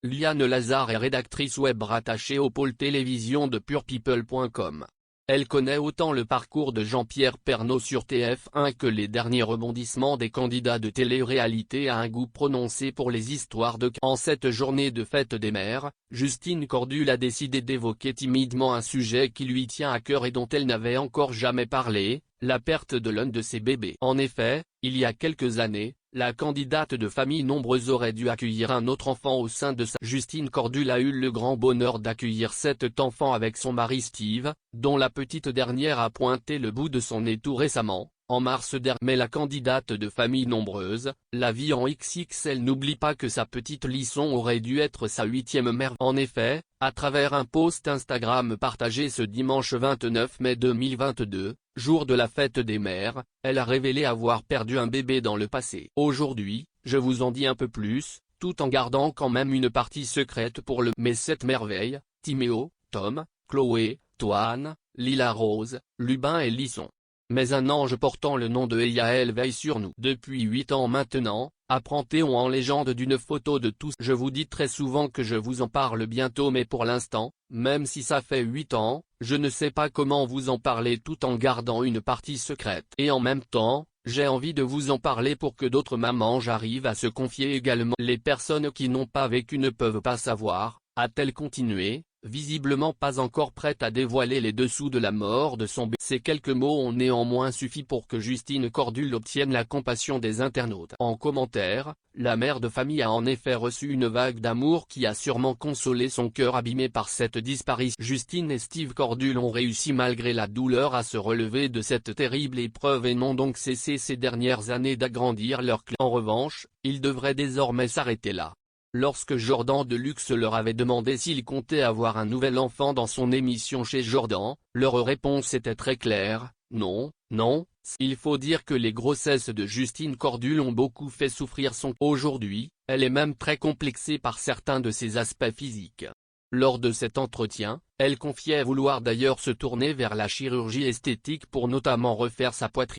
Liane Lazare est rédactrice web rattachée au pôle télévision de purepeople.com. Elle connaît autant le parcours de Jean-Pierre Pernaut sur TF1 que les derniers rebondissements des candidats de télé-réalité à un goût prononcé pour les histoires de En cette journée de fête des mères, Justine Cordule a décidé d'évoquer timidement un sujet qui lui tient à cœur et dont elle n'avait encore jamais parlé, la perte de l'un de ses bébés. En effet, il y a quelques années, la candidate de famille nombreuse aurait dû accueillir un autre enfant au sein de sa. Justine Cordule a eu le grand bonheur d'accueillir cet enfant avec son mari Steve, dont la petite dernière a pointé le bout de son nez tout récemment, en mars dernier. Mais la candidate de famille nombreuse, la vie en XXL, n'oublie pas que sa petite Lisson aurait dû être sa 8e mère. En effet, à travers un post Instagram partagé ce dimanche 29 mai 2022, jour de la fête des mères, elle a révélé avoir perdu un bébé dans le passé. Aujourd'hui, je vous en dis un peu plus, tout en gardant quand même une partie secrète pour le. Mais cette merveille, Timéo, Tom, Chloé, Toine, Lila Rose, Lubin et Lisson. Mais un ange portant le nom de Yael veille sur nous. Depuis 8 ans maintenant, apprend-on en légende d'une photo de tous. Je vous dis très souvent que je vous en parle bientôt, mais pour l'instant, même si ça fait 8 ans, je ne sais pas comment vous en parler tout en gardant une partie secrète. Et en même temps, j'ai envie de vous en parler pour que d'autres mamans arrivent à se confier également. Les personnes qui n'ont pas vécu ne peuvent pas savoir, a-t-elle continué, visiblement pas encore prête à dévoiler les dessous de la mort de son bébé. Ces quelques mots ont néanmoins suffi pour que Justine Cordule obtienne la compassion des internautes. En commentaire, la mère de famille a en effet reçu une vague d'amour qui a sûrement consolé son cœur abîmé par cette disparition. Justine et Steve Cordule ont réussi malgré la douleur à se relever de cette terrible épreuve et n'ont donc cessé ces dernières années d'agrandir leur clan. En revanche, ils devraient désormais s'arrêter là. Lorsque Jordan Deluxe leur avait demandé s'ils comptaient avoir un nouvel enfant dans son émission Chez Jordan, leur réponse était très claire, non, non. Il faut dire que les grossesses de Justine Cordule ont beaucoup fait souffrir son. Aujourd'hui, elle est même très complexée par certains de ses aspects physiques. Lors de cet entretien, elle confiait vouloir d'ailleurs se tourner vers la chirurgie esthétique pour notamment refaire sa poitrine.